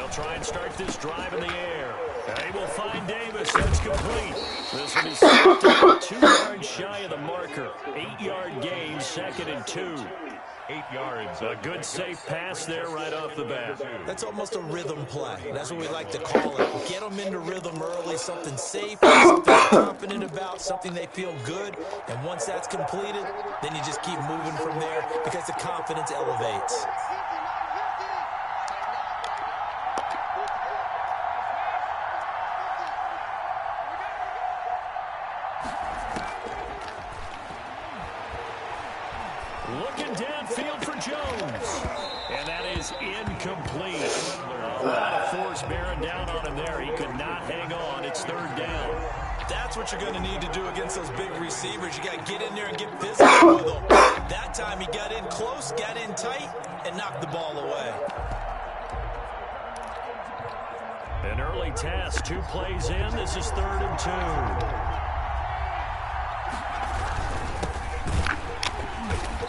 They'll try and start this drive in the air. They will find Davis. That's complete. This will be stopped about 2 yards shy of the marker. 8-yard gain, 2nd and 2. 8 yards. A good safe pass there right off the bat. That's almost a rhythm play. That's what we like to call it. Get them into rhythm early, something safe, something they're confident about, something they feel good. And once that's completed, then you just keep moving from there because the confidence elevates. Looking downfield for Jones. And that is incomplete. A lot of force bearing down on him there. He could not hang on. It's 3rd down. That's what you're going to need to do against those big receivers. You got to get in there and get physical with them. That time he got in close, got in tight, and knocked the ball away. An early task, 2 plays in. This is 3rd and 2.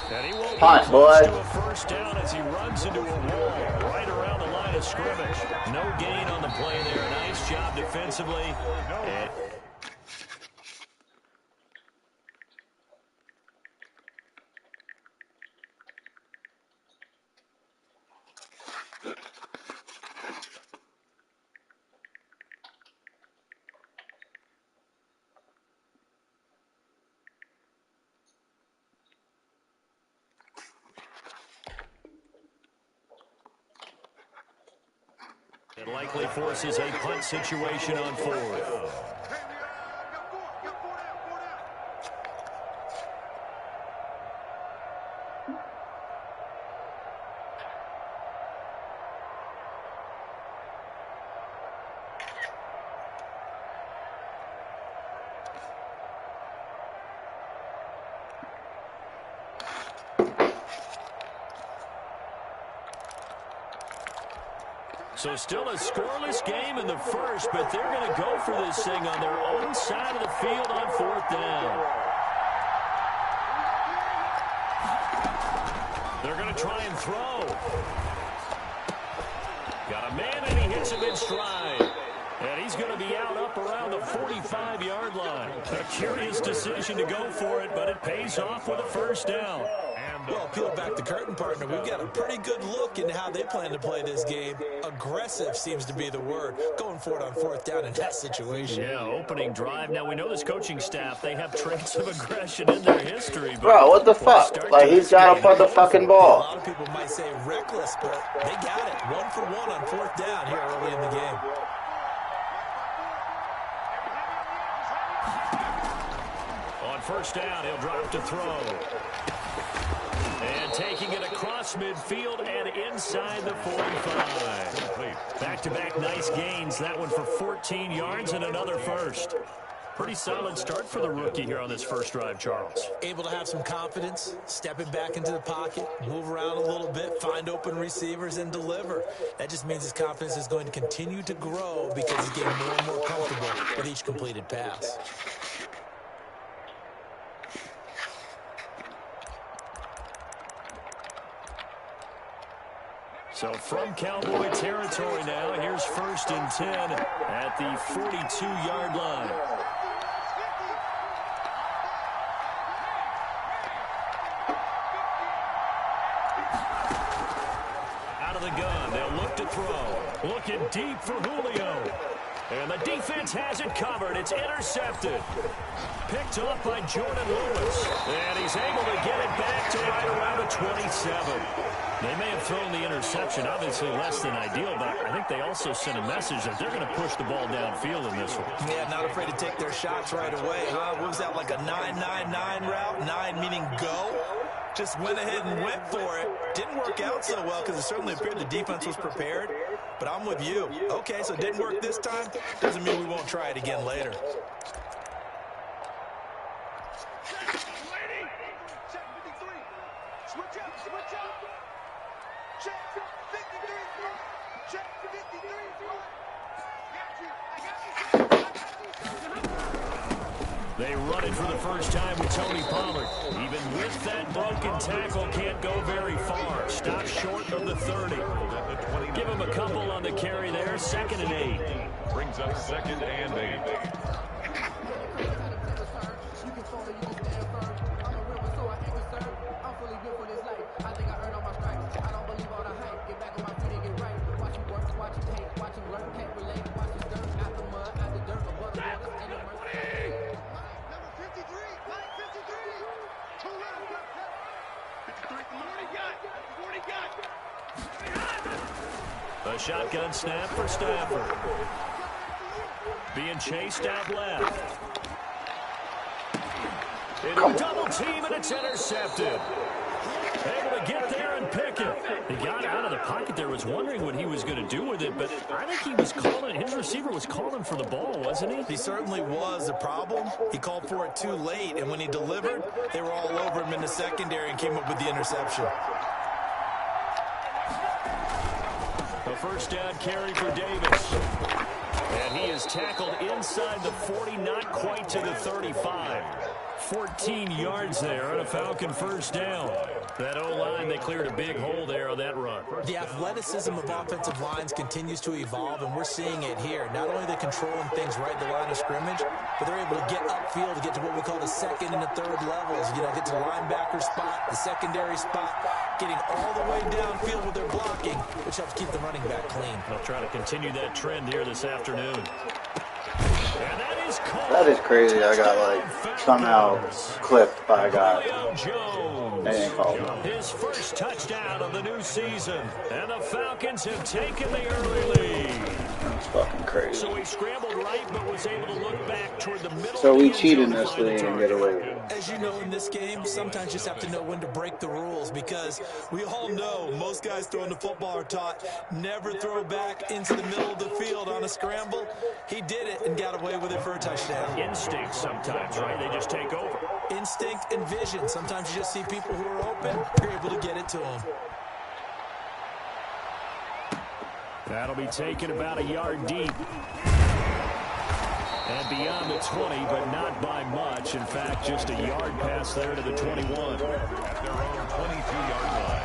And he won't Punt, be boy. close to a first down as he runs into a wall right around the line of scrimmage. No gain on the play there. Nice job defensively. And it likely forces a punt situation on 4th. So still a scoreless game in the first, but they're going to go for this thing on their own side of the field on 4th down. They're going to try and throw. Got a man, and he hits him in stride. And he's going to be out up around the 45-yard line. A curious decision to go for it, but it pays off with a first down. Well, peel back the curtain, partner. We've got a pretty good look into how they plan to play this game. Aggressive seems to be the word. Going for it on 4th down in that situation. Yeah, opening drive. Now, we know this coaching staff, they have traits of aggression in their history. But bro, what the fuck? Like, he's got to punt the fucking ball. A lot of people might say reckless, but they got it. 1 for 1 on 4th down here early in the game. On first down, he'll drop to throw. And taking it across midfield and inside the 45. Back-to-back nice gains. That one for 14 yards and another first. Pretty solid start for the rookie here on this first drive, Charles. Able to have some confidence, stepping back into the pocket, move around a little bit, find open receivers, and deliver. That just means his confidence is going to continue to grow because he's getting more and more comfortable with each completed pass. So from Cowboy territory now, here's 1st and 10 at the 42-yard line. Out of the gun, they'll look to throw. Looking deep for Julio. And the defense has it covered. It's intercepted. Picked off by Jordan Lewis. And he's able to get it back to right around the 27. They may have thrown the interception, obviously less than ideal, but I think they also sent a message that they're going to push the ball downfield in this one. Yeah, not afraid to take their shots right away, huh? What was that, like a 9-9-9 route? 9 meaning go? Just went ahead and went for it. Didn't work out so well because it certainly appeared the defense was prepared. But I'm with you. Okay, so it didn't work this time. Doesn't mean we won't try it again later. They run it for the first time with Tony Pollard. Even with that broken tackle, can't go very far. Stop short of the 30. Give him a couple on the carry there. 2nd and 8. Brings up 2nd and 8. A shotgun snap for Stafford. Being chased out left. Into a double team, and it's intercepted. Able to get there and pick it. He got out of the pocket there, was wondering what he was going to do with it, but I think he was calling, his receiver was calling for the ball, wasn't he? He certainly was. The problem, he called for it too late, and when he delivered, they were all over him in the secondary and came up with the interception. A first down carry for Davis. And he is tackled inside the 40, not quite to the 35. 14 yards there on a Falcon first down. That O-line, they cleared a big hole there on that run. The athleticism of offensive lines continues to evolve, and we're seeing it here. Not only are they controlling things right at the line of scrimmage, but they're able to get upfield to get to what we call the 2nd and the 3rd levels. You know, get to the linebacker spot, the secondary spot, getting all the way downfield with their blocking, which helps keep the running back clean. They'll try to continue that trend here this afternoon. And that is crazy. I got, like, somehow clipped by a guy. They didn't call him. His first touchdown of the new season. And the Falcons have taken the early lead. That's fucking crazy. So he scrambled right, but was able to look back toward the middle. So we cheat in this league and get away with it. As you know, in this game, sometimes you just have to know when to break the rules, because we all know most guys throwing the football are taught never throw back into the middle of the field on a scramble. He did it and got away with it for a touchdown. Instinct sometimes, right? They just take over. Instinct and vision. Sometimes you just see people who are open, you're able to get it to them. That'll be taken about a yard deep. And beyond the 20, but not by much. In fact, just a yard pass there to the 21. At their own 22-yard line.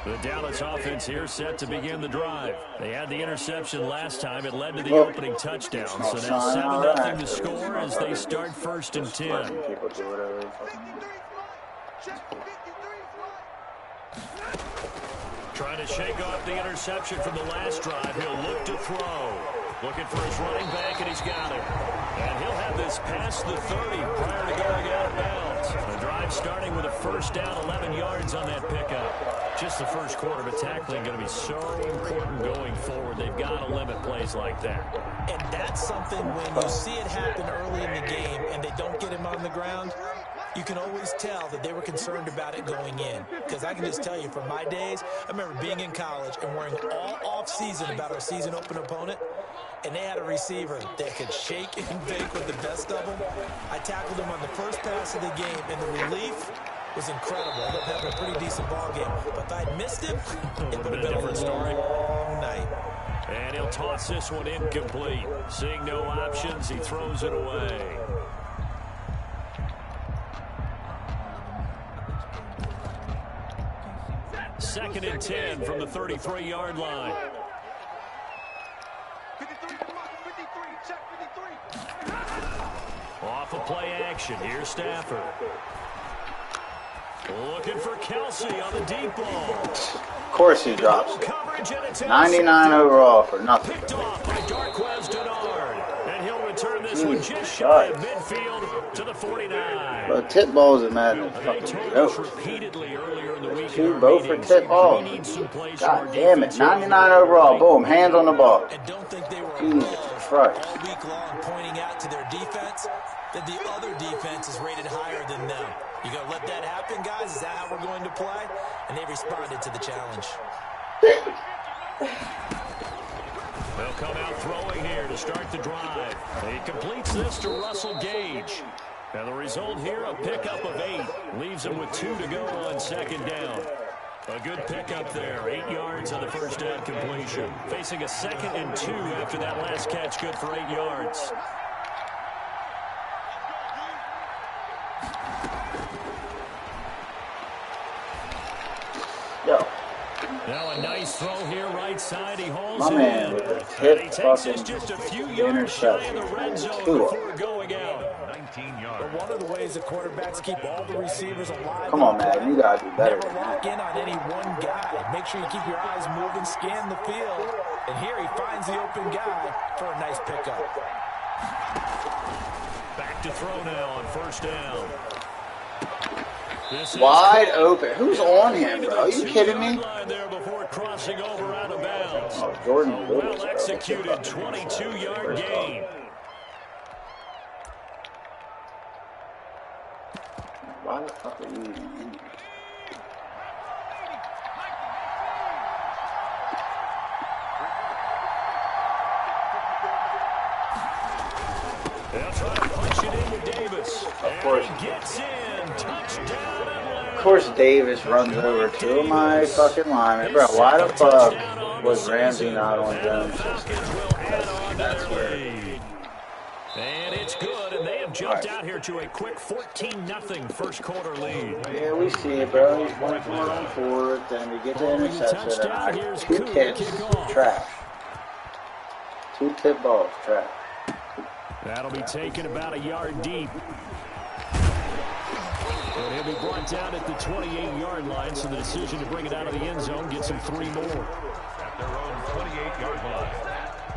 The Dallas offense here set to begin the drive. They had the interception last time. It led to the opening touchdown. So now 7-0 to score as they start 1st and 10. Trying to shake off the interception from the last drive. He'll look to throw. Looking for his running back, and he's got it. And he'll have this past the 30 prior to going out of bounds. The drive starting with a first down, 11 yards on that pickup. Just the first quarter, but tackling going to be so important going forward. They've got to limit plays like that. And that's something when you see it happen early in the game and they don't get him on the ground, you can always tell that they were concerned about it going in. Because I can just tell you, from my days, I remember being in college and worrying all off-season about our season open opponent, and they had a receiver that could shake and bake with the best of them. I tackled him on the first pass of the game, and the relief was incredible. I ended up having a pretty decent ball game. But if I'd missed him, it would have been a different story. Long night. And he'll toss this one incomplete. Seeing no options, he throws it away. Second and 10 from the 33-yard line. 53, check 53. Off of play action. Here's Stafford. Looking for Kelsey on the deep ball. Of course he drops it. 99 overall for nothing. Picked off by Darquez Dennard. And he'll return this one just shy of midfield to the 49. But tip balls are madness. They told us repeatedly earlier in the week. Two both for tip balls. God damn it. 99 overall. Boom. Hands on the ball. And don't think they were Jesus Christ. all week long pointing out to their defense that the other defense is rated higher than them. You gonna let that happen, guys? Is that how we're going to play? And they responded to the challenge. They'll come out throwing here to start the drive. He completes this to Russell Gage. And the result here, a pickup of 8. Leaves him with 2 to go on second down. A good pickup there. 8 yards on the first down completion. Facing a 2nd and 2 after that last catch, good for 8 yards. Now a nice throw here right side. He hauls My it man in. with a And tip he takes this fucking just a few yards shy of the red zone Two. before going out. 19 yards. But one of the ways the quarterbacks keep all the receivers alive. Come on, man. You gotta do better Never than lock that. in on any one guy. Make sure you keep your eyes moving, scan the field. And here he finds the open guy for a nice pickup. Back to throw now on first down. This is Wide open. Who's on him, bro? Are you kidding me? line there before crossing over out of bounds. Oh, Jordan Lewis, Well bro. executed 22-yard gain. Why the fuck are you even in here? They'll try to punch it in with Davis. Of course. And he gets in. Touchdown. Of course, Davis runs over two of my fucking linemen. Bro, why the fuck was Ramsey not on Jones? That's weird. And it's good, and they have jumped out here to a quick 14-0 first quarter lead. Yeah, we see it, bro. He's 1 for 1 on fourth, and we get the interception, and two tips, trash. Two tip balls, trash. That'll be taken about a yard deep. And he'll be brought down at the 28-yard line, so the decision to bring it out of the end zone gets him 3 more. At their own 28-yard line.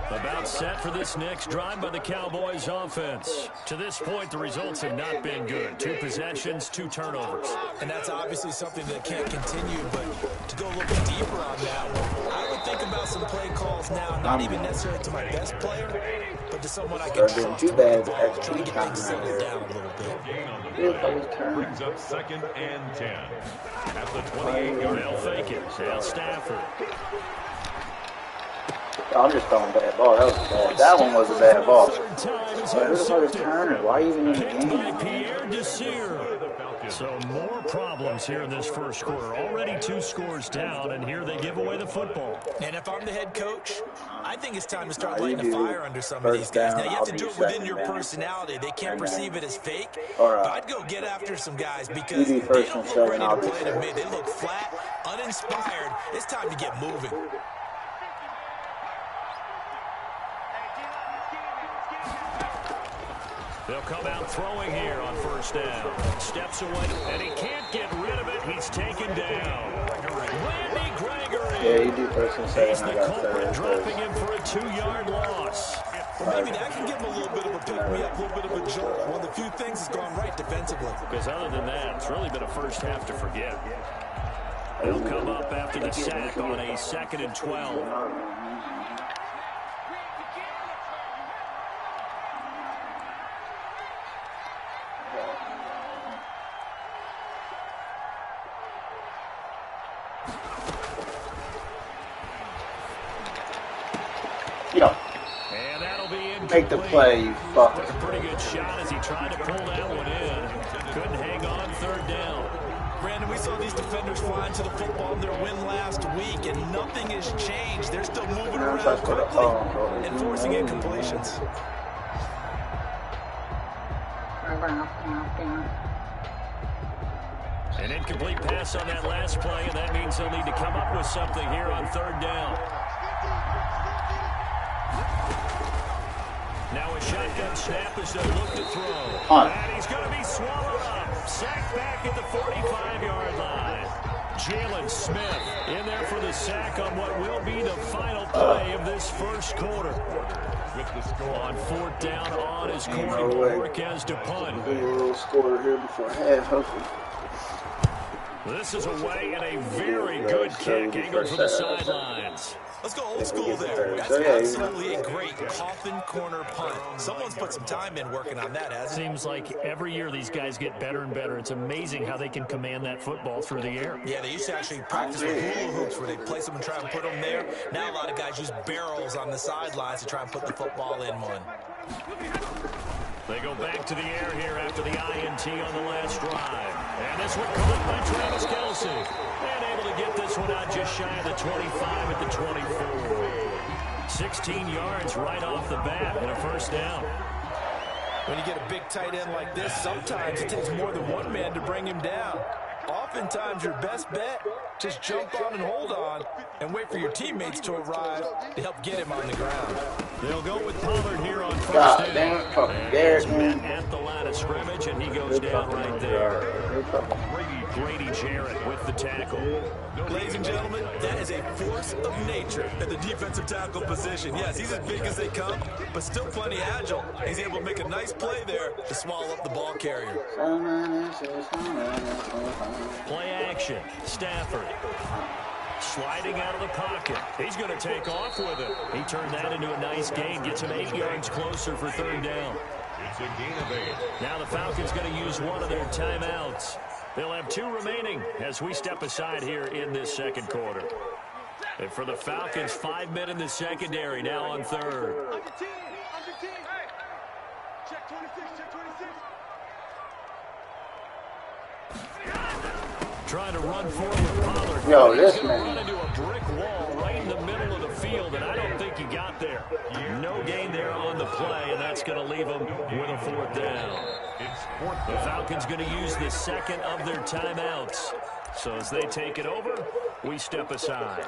About set for this next drive by the Cowboys offense. To this point, the results have not been good. 2 possessions, 2 turnovers. And that's obviously something that can't continue, but to go a little bit deeper on that one, I would think about some play calls now, not even necessarily to my best player, but to someone I can trust. Too bad, Trying to get things settled down a little bit. Gain on the play brings up 2nd and 10. At the 28-yard They'll fake it. Now Stafford. I'm just throwing bad ball. That was bad. That one was a bad ball. Who the fuck is Turner? Why are you even in the Picked by game? Pierre Desir. So more problems here in this first quarter. Already 2 scores down, and here they give away the football. And if I'm the head coach, I think it's time to start lighting a fire under some of these guys. Now, you have to do it within your personality. They can't perceive it as fake. But I'd go get after some guys because they don't look ready to play to me. They look flat, uninspired. It's time to get moving. They'll come out throwing here on first down. Steps away, and he can't get rid of it. He's taken down. Randy Gregory. Yeah, you do first and He's second. the I got culprit, third. dropping him for a 2-yard loss. Well, maybe that can give him a little bit of a pick-me-up, a little bit of a jolt. One of the few things that's gone right defensively. Because other than that, it's really been a first half to forget. They'll come up after the sack on a 2nd and 12. Yo, And that'll be incomplete. make the play, you fucker. Took a pretty good shot as he tried to pull that one in. Couldn't hang on 3rd down. Brandon, we saw these defenders flying to the football in their win last week, and nothing has changed. They're still moving around quickly and forcing incompletions. An incomplete pass on that last play, and that means they'll need to come up with something here on 3rd down. Now a shotgun snap as they look to throw. And he's going to be swallowed up. Sacked back at the 45-yard line. Jalen Smith in there for the sack on what will be the final play of this first quarter. With the score on 4th down on his quarterback as to punt. Be a little score here before half, hopefully. This is away and a very good kick angled for the sidelines. Let's go old school there. That's absolutely a great coffin corner punt. Someone's put some time in working on that, hasn't it? Seems like every year these guys get better and better. It's amazing how they can command that football through the air. Yeah, they used to actually practice with hula hoops where they place them and try and put them there. Now a lot of guys use barrels on the sidelines to try and put the football in one. They go back to the air here after the INT on the last drive. And this one caught by Travis Kelce. And able to get this one out just shy of the 25 at the 24. 16 yards right off the bat and a first down. When you get a big tight end like this, sometimes it takes more than one man to bring him down. Oftentimes your best bet Just jump on and hold on and wait for your teammates to arrive to help get him on the ground. They'll go with Pollard here on first God down. damn it, fucking And Garrett, he's met man. at the line of scrimmage, and he goes Good down fucking right there. Good fucking. Grady Jarrett with the tackle. Ladies and gentlemen, that is a force of nature at the defensive tackle position. Yes, he's as big as they come, but still plenty agile. He's able to make a nice play there to swallow up the ball carrier. Play action. Stafford. Sliding out of the pocket. He's going to take off with it. He turned that into a nice gain. Gets him 8 yards closer for third down. It's a gain of 8. Now the Falcons going to use one of their timeouts. They'll have 2 remaining as we step aside here in this second quarter. And for the Falcons, 5 men in the secondary now on third. Check 26, check 26. Trying to run forward with Pollard. Yo, this He's going to man. run into a brick wall right in the middle of the field, and I don't think he got there. No gain there on the play, and that's going to leave him with a 4th down. It's 4th The down. Falcons going to use the second of their timeouts. So as they take it over, we step aside.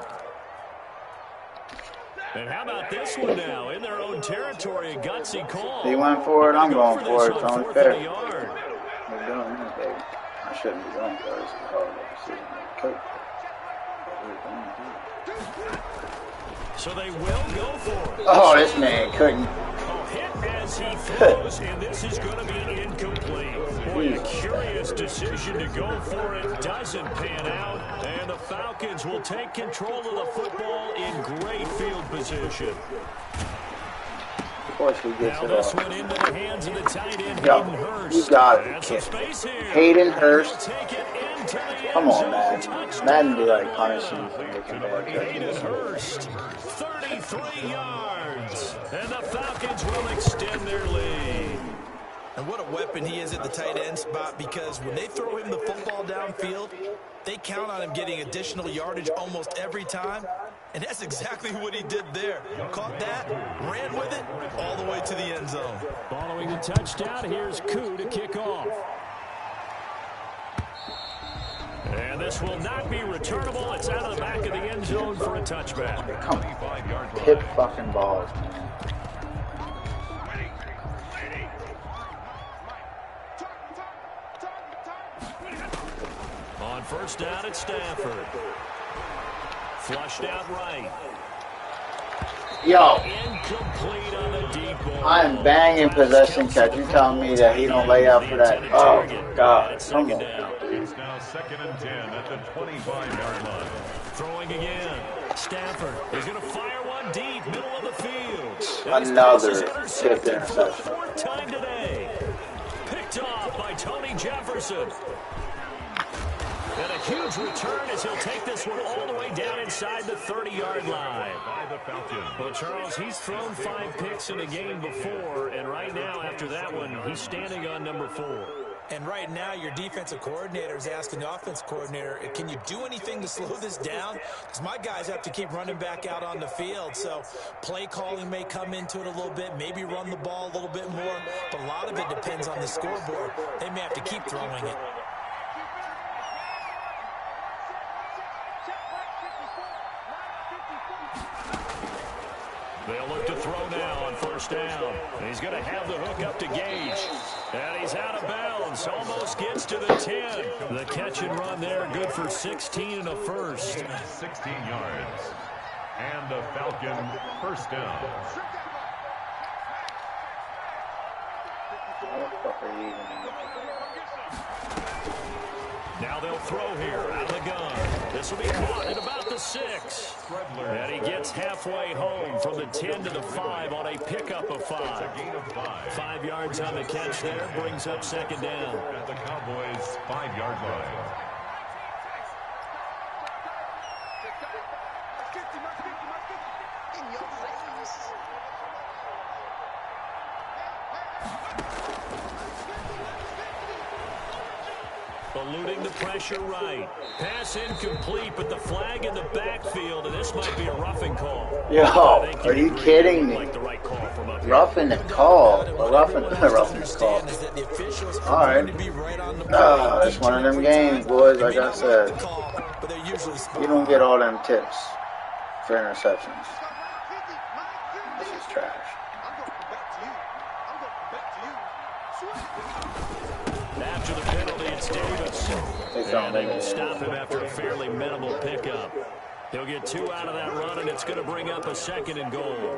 And how about this one now? In their own territory, a gutsy call. He went for it, I'm Go going for for it. this It's on only 4th fair. and a yard. We're doing this, baby. I shouldn't be doing this. So they will go for it. Oh, this man couldn't. A hit as he throws, and this is going to be incomplete. Boy, a curious decision to go for it doesn't pan out, and the Falcons will take control of the football in great field position. Of course he gets Now it this off. one into the hands of the tight end, Yo, Hayden Hurst. you got it, And some kid. space here. Hayden Hurst. Take it into the end Come on, zone. man. Touchdown. Madden be like punishing for making bad Hayden judgments. Hurst, 33 yards, and the Falcons will extend their lead. And what a weapon he is at the tight end spot, because when they throw him the football downfield, they count on him getting additional yardage almost every time. And that's exactly what he did there. Caught that, ran with it, all the way to the end zone. Following the touchdown, here's Koo to kick off. And this will not be returnable. It's out of the back of the end zone for a touchback. Come on. 25-yard line. Hit fucking balls. On first down, it's Stafford. Flushed out right. Yo, Incomplete on the deep ball. I am banging possession catch. You telling me that he don't lay out for that? Oh, God. Come on now, dude. It's now 2nd and 10 at the 25-yard line. Throwing again. Stafford is going to fire one deep, middle of the field. Another This pass is intercepted tipped for the interception. 4th time today. Picked off by Tony Jefferson. And a huge return as he'll take this one all the way down inside the 30-yard line. By the Falcons. Well, Charles, he's thrown 5 picks in a game before, and right now, after that one, he's standing on number 4. And right now, your defensive coordinator is asking the offense coordinator, can you do anything to slow this down? Because my guys have to keep running back out on the field. So play calling may come into it a little bit, maybe run the ball a little bit more. But a lot of it depends on the scoreboard. They may have to keep throwing it. They'll look to throw now on first down. And he's going to have the hook up to Gage. And he's out of bounds. Almost gets to the 10. The catch and run there, good for 16 and a first. 16 yards. And the Falcon first down. Now they'll throw here out of the gun. This will be caught at about the 6. And he gets halfway home from the 10 to the 5 on a pickup of 5. Gain of 5. 5 yards on the catch there, brings up second down. At the Cowboys' 5-yard line. Eluding the pressure right. Pass incomplete, but the flag in the backfield, and this might be a roughing call. Yo, I think are you agree. kidding me? Like the right call from up here. Roughing the call. Roughing the call. All right. It's one of them games, boys, like I said. But they're usually spot. You don't get all them tips for interceptions. This is trash. After the penalty, it's Davis. And they will stop him after a fairly minimal pickup. He'll get 2 out of that run, and it's going to bring up a 2nd and goal.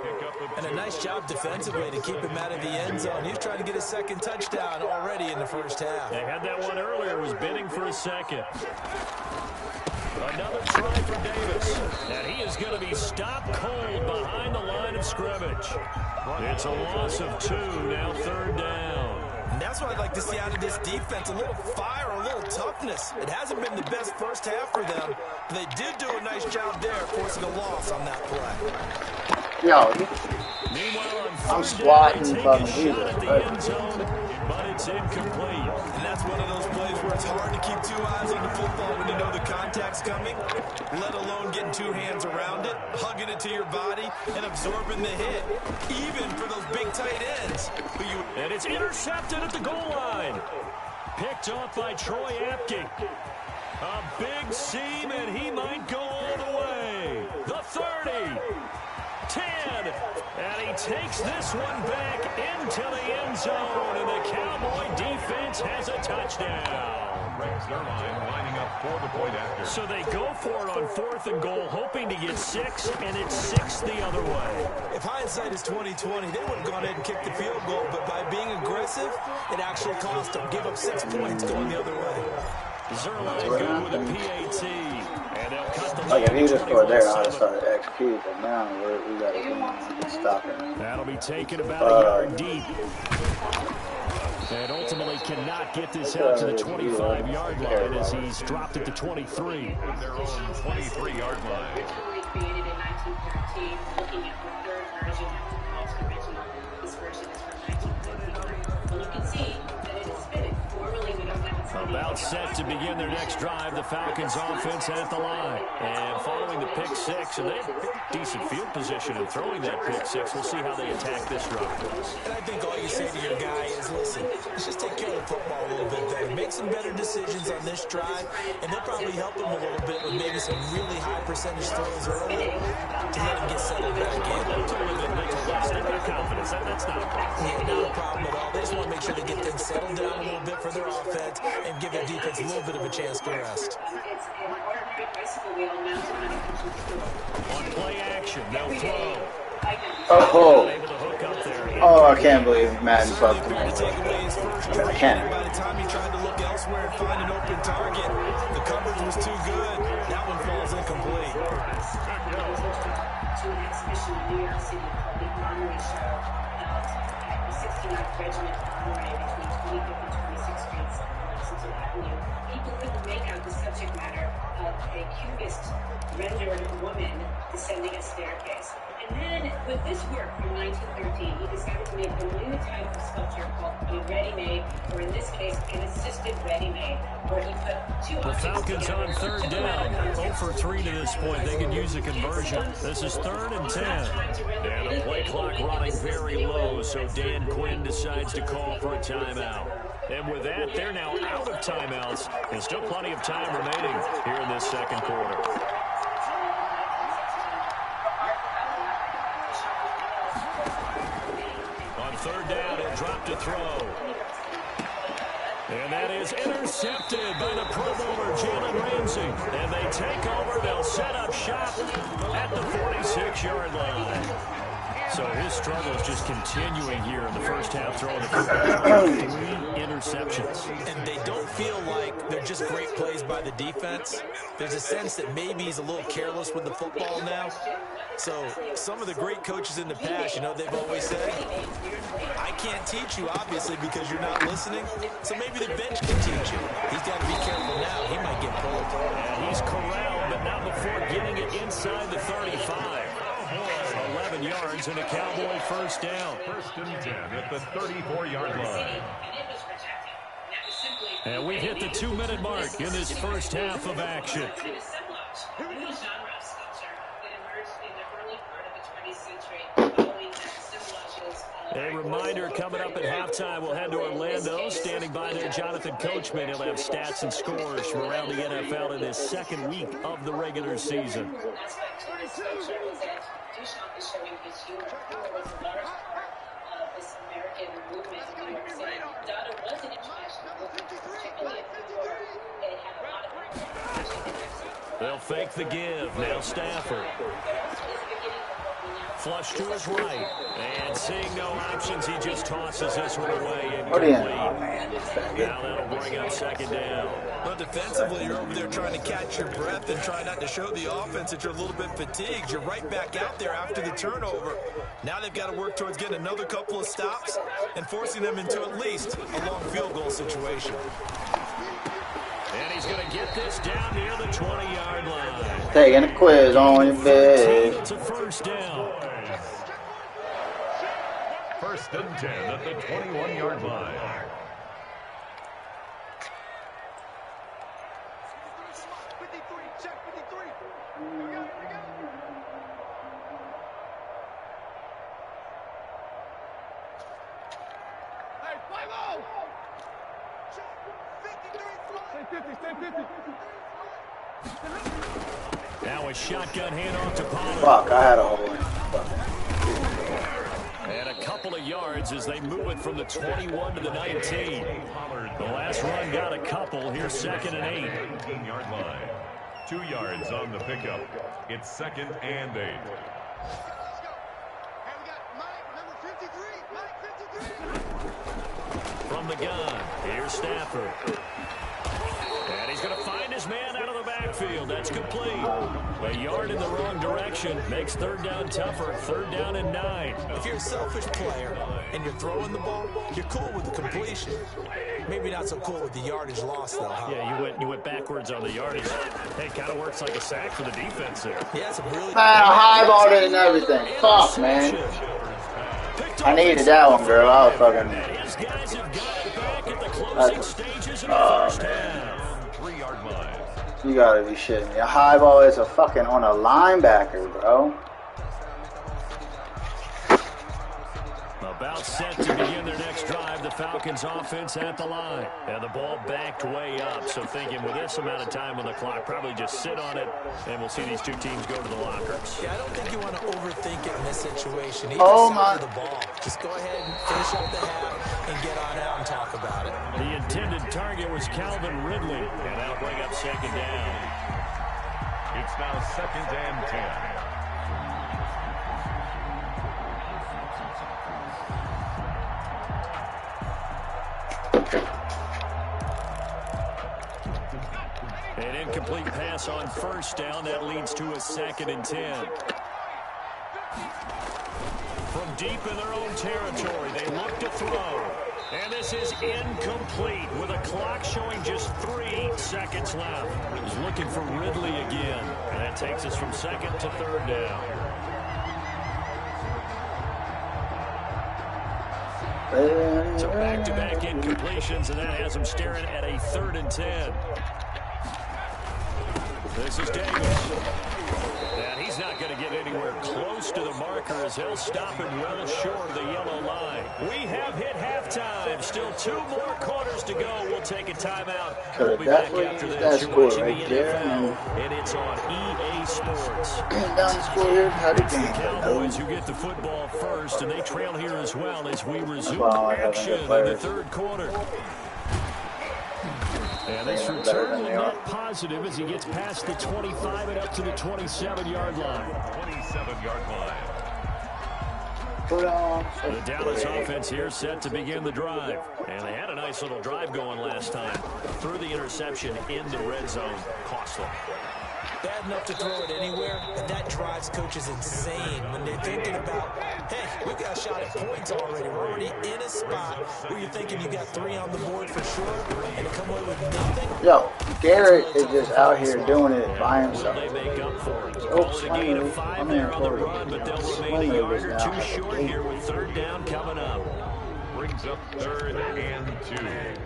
And a nice job defensively to keep him out of the end zone. He's trying to get his 2nd touchdown already in the first half. They had that one earlier, was bidding for a 2nd. Another try for Davis. And he is going to be stopped cold behind the line of scrimmage. It's a loss of 2, now 3rd down. And that's what I'd like to see out of this defense, a little fire, a little toughness. It hasn't been the best first half for them, but they did do a nice job there, forcing a loss on that play. Yo, Meanwhile, I'm squatting from Jesus. But it's incomplete. And that's one of those plays where it's hard to keep 2 eyes on the football when you know the contact's coming, let alone getting 2 hands around it, hugging it to your body, and absorbing the hit, even for those big tight ends. And it's intercepted at the goal line. Picked off by Troy Apke. A big seam, and he might go all the way. The 30. 10, and he takes this one back into the end zone, and the Cowboy defense has a touchdown. Rex Zerline lining up for the point after. So they go for it on 4th and goal, hoping to get 6, and it's 6 the other way. If hindsight is 20/20, they would have gone ahead and kicked the field goal, but by being aggressive, it actually cost them. Give up 6 points going the other way. Zerline good with a PAT, and they'll cut the like if he just scored there, I'd have started XP, but now we got to stop him. That'll be taken about a yard deep. And ultimately cannot get this out to the 25-yard line as he's dropped at the 23. Their own 23-yard line. Created in 1913, looking at the 3rd version of the most original. This version is from 1959. And you can see that it is fitted. Formerly, we don't have it. About set to begin their next drive, the Falcons offense at the line. And following the pick 6, and they have decent field position in throwing that pick 6. We'll see how they attack this drive. And I think all you say to your guy is, listen, let's just take care of the football a little bit better. Make some better decisions on this drive, and they'll probably help him a little bit with maybe some really high percentage throws early to let him get settled back in. They've got confidence. That's not a problem. Yeah, not a problem at all. They just want to make sure they get things settled down a little bit for their offense and give their defense a little bit of a chance to rest. On play action, they'll throw. Oh, I can't believe Madden fucked him. I can't. By the time he tried to look elsewhere and find an open target, the coverage was too good. That one falls incomplete. To an exhibition in New York City called the Armory Show, held at the 69th Regiment Armory between 25th and 26th Streets on Lexington Avenue. People couldn't make out the subject matter of a cubist rendered woman descending a staircase. And then, with this work from 1913, he decided to make a new type of sculpture called a ready-made, or in this case, an assisted ready-made, where he put 2 The Falcons on 3rd down. 0 for 3 to this point. They can use a conversion. This is 3rd and 10. And the play clock running very low, so Dan Quinn decides to call for a timeout. And with that, they're now out of timeouts. There's still plenty of time remaining here in this 2nd quarter. On 3rd down, he'll drop to throw. And that is intercepted by the Pro Bowler, Jalen Ramsey. And they take over. They'll set up shop at the 46-yard line. So his struggle is just continuing here in the first half, throwing the football. 3 interceptions. And they don't feel like they're just great plays by the defense. There's a sense that maybe he's a little careless with the football now. So some of the great coaches in the past, you know, they've always said, I can't teach you, obviously, because you're not listening. So maybe the bench can teach you. He's got to be careful now. He might get pulled. And he's corralled, but not before getting it inside the 35. 11 yards and a Cowboy first down. 1st and 10 at the 34-yard line. And we've hit the 2-minute mark in this first half of action. A reminder coming up at halftime, we'll head to Orlando. Standing by there, Jonathan Coachman. He'll have stats and scores from around the NFL in his second week of the regular season. They'll fake the give. Now Stafford. Flush to his right. And seeing no options, he just tosses this one away. Now that'll bring up second down. Well, defensively, you're over there trying to catch your breath and try not to show the offense that you're a little bit fatigued. You're right back out there after the turnover. Now they've got to work towards getting another couple of stops and forcing them into at least a long field goal situation. And he's going to get this down near the 20-yard line. Taking a quiz on your bed. It's a first down. First and 10 at the 21-yard line. Now a shotgun handoff to Pollard. Fuck, I had a hole in it. And a couple of yards as they move it from the 21 to the 19. The last run got a couple. Here's second and 8. 19-yard line. 2 yards on the pickup. It's second and 8. From the gun, here's Stafford. And he's going to find his man out of the backfield. That's complete. A yard in the wrong direction makes third down tougher. Third down and 9. If you're a selfish player and you're throwing the ball, you're cool with the completion. Maybe not so cool with the yardage loss, though, huh? Yeah, you went backwards on the yardage. Hey, kind of works like a sack for the defense there. Yeah, it's a really... Highballed it and everything. Fuck, man. I needed that one, girl. I was fucking... His guys have got it back at the closing stages of the first half. 3-yard line. You gotta be shitting me. A high ball is a fucking on a linebacker, bro. About set to begin their next drive, the Falcons offense at the line. And the ball backed way up, so thinking with this amount of time on the clock, probably just sit on it, and we'll see these two teams go to the lockers. Yeah, I don't think you want to overthink it in this situation. Oh, my. The ball. Just go ahead and finish up the half and get on out and talk about it. The intended target was Calvin Ridley, and that'll bring up second down. It's now second and 10. An incomplete pass on first down. That leads to a second and 10. From deep in their own territory, they look to throw. And this is incomplete with a clock showing just 3 seconds left. He's looking for Ridley again. And that takes us from second to third down. So back-to-back incompletions, and that has him staring at a 3rd and 10. This is Davis. And he's not going to get anywhere close to the marker as he'll stop it well short of the yellow line. We have hit halftime. Still 2 more quarters to go. We'll take a timeout. We'll be back after this. You're watching the NFL, and it's on EA Sports. Down the score here. How did you Cowboys who get the football first, and they trail here as well as we resume action in the 3rd quarter. And this return will net positive as he gets past the 25 and up to the 27-yard line. 27-yard line. The Dallas offense here set to begin the drive. And they had a nice little drive going last time. Threw the interception in the red zone. Costly. Bad enough to throw it anywhere, and that drives coaches insane when they're thinking about, hey, we've got a shot at points already. We're already in a spot where you're thinking you got 3 on the board for sure, and to come away with nothing. Yo, Garrett is just out here doing it by himself. They make up for it. Oh, Call it a gain of 5 there on the run, but they'll remain a yard or 2 short here with 3rd down coming up. Brings up 3rd and 2.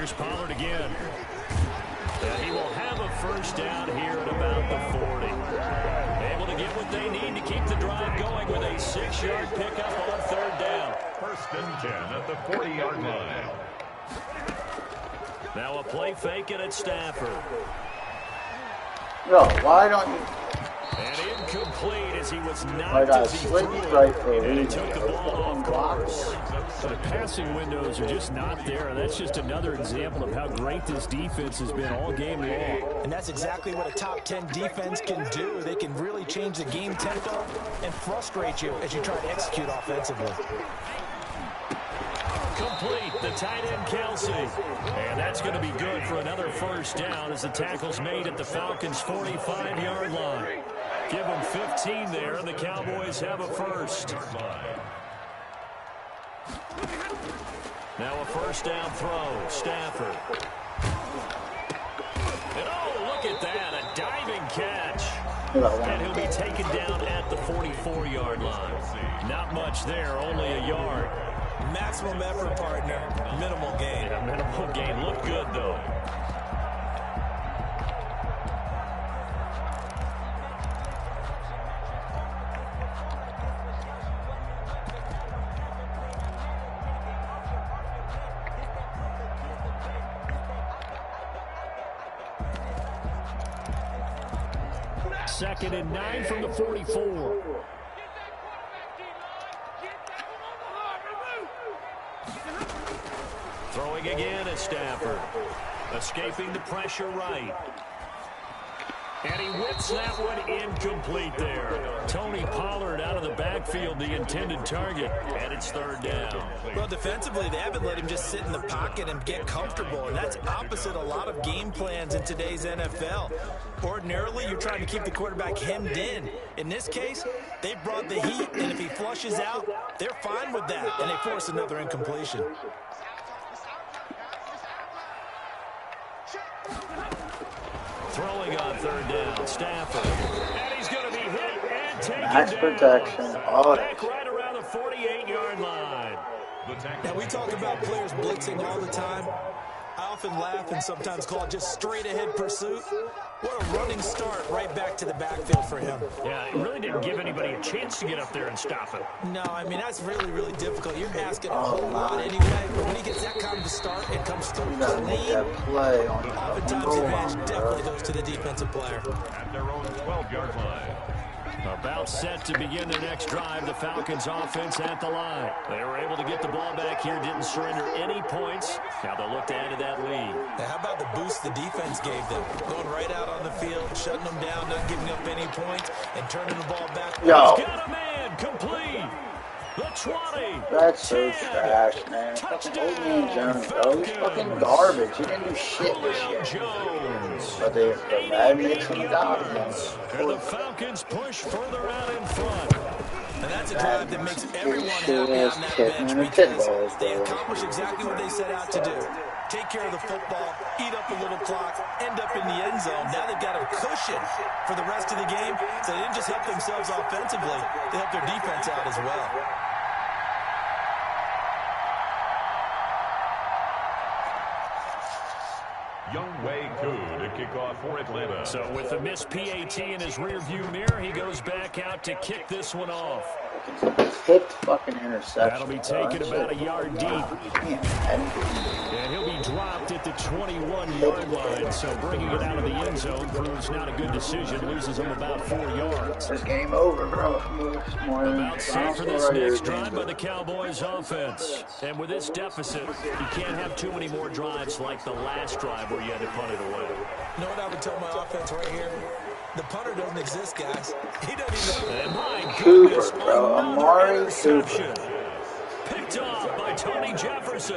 Here's Pollard again. And he will have a first down here at about the 40. Able to get what they need to keep the drive going with a 6-yard pickup on third down. First and 10 at the 40-yard line. Now a play fake and it's Stafford. Yo, why don't you... And incomplete as he was I knocked got as he slippy threw. right for a And he reason. took the ball off course. So the passing windows are just not there, and that's just another example of how great this defense has been all game long. And that's exactly what a top 10 defense can do. They can really change the game tempo and frustrate you as you try to execute offensively. Complete, the tight end Kelsey. And that's going to be good for another first down as the tackle's made at the Falcons' 45-yard line. Give them 15 there, and the Cowboys have a first. Now a first down throw, Stafford. And oh, look at that, a diving catch. And he'll be taken down at the 44-yard line. Not much there, only a yard. Maximum effort, partner. Minimal gain. Yeah, minimal gain. Looked good, though. Second and 9 from the 44. Throwing again at Stafford. Escaping the pressure right. And he whips that one incomplete there. Tony Pollard out of the backfield, the intended target. And it's third down. Well, defensively, they haven't let him just sit in the pocket and get comfortable. And that's opposite a lot of game plans in today's NFL. Ordinarily, you're trying to keep the quarterback hemmed in. In this case, they brought the heat. And if he flushes out, they're fine with that. And they force another incompletion. Throwing on third down, Stafford. And he's going to be hit and taken Max down. protection. Oh, Back right around the 48-yard line. Now, we talk about players blitzing all the time. I often laugh and sometimes call it just straight-ahead pursuit. What a running start right back to the backfield for him. Yeah, it really didn't give anybody a chance to get up there and stop him. No, I mean, that's really, really difficult. You're asking a whole lot anyway, but when he gets that kind of a start and comes through you gotta make clean, that play on oftentimes the advantage definitely goes to the defensive player. At their own 12-yard line. About set to begin the next drive, the Falcons offense at the line. They were able to get the ball back here, didn't surrender any points. Now they'll look to add to that lead. Now, how about the boost the defense gave them? Going right out on the field, shutting them down, not giving up any points, and turning the ball back. Yo. He's got a man, complete. The 20. That's so 10. trash, man. Fucking old man Jones, bro. He's fucking garbage. He didn't do shit this year. Jones. But the bad mix him down, man. And the Falcons push further out in front. And that's a drive that makes everyone Shit happy ass on that kicking bench and because titballs, they bro. accomplish exactly what they set out to do. Take care of the football, eat up a little clock, end up in the end zone. Now they've got a cushion for the rest of the game. So they didn't just help themselves offensively, they helped their defense out as well. Younghoe Koo to kick off for Atlanta. So with the missed PAT in his rearview mirror, he goes back out to kick this one off. Hit fucking interception. That'll be taken about a yard deep. Man, And he'll be dropped at the 21-yard line. So bringing it out of the end zone proves not a good decision. Loses him about 4 yards. it's game over, bro. About set for this next drive by the Cowboys offense. And with this deficit, you can't have too many more drives like the last drive where you had to punt it away. You know what I would tell my offense right here? The punter doesn't exist, guys. He doesn't even... And my Cooper, goodness, bro. another Amari interception. Cooper. Picked off by Tony Jefferson.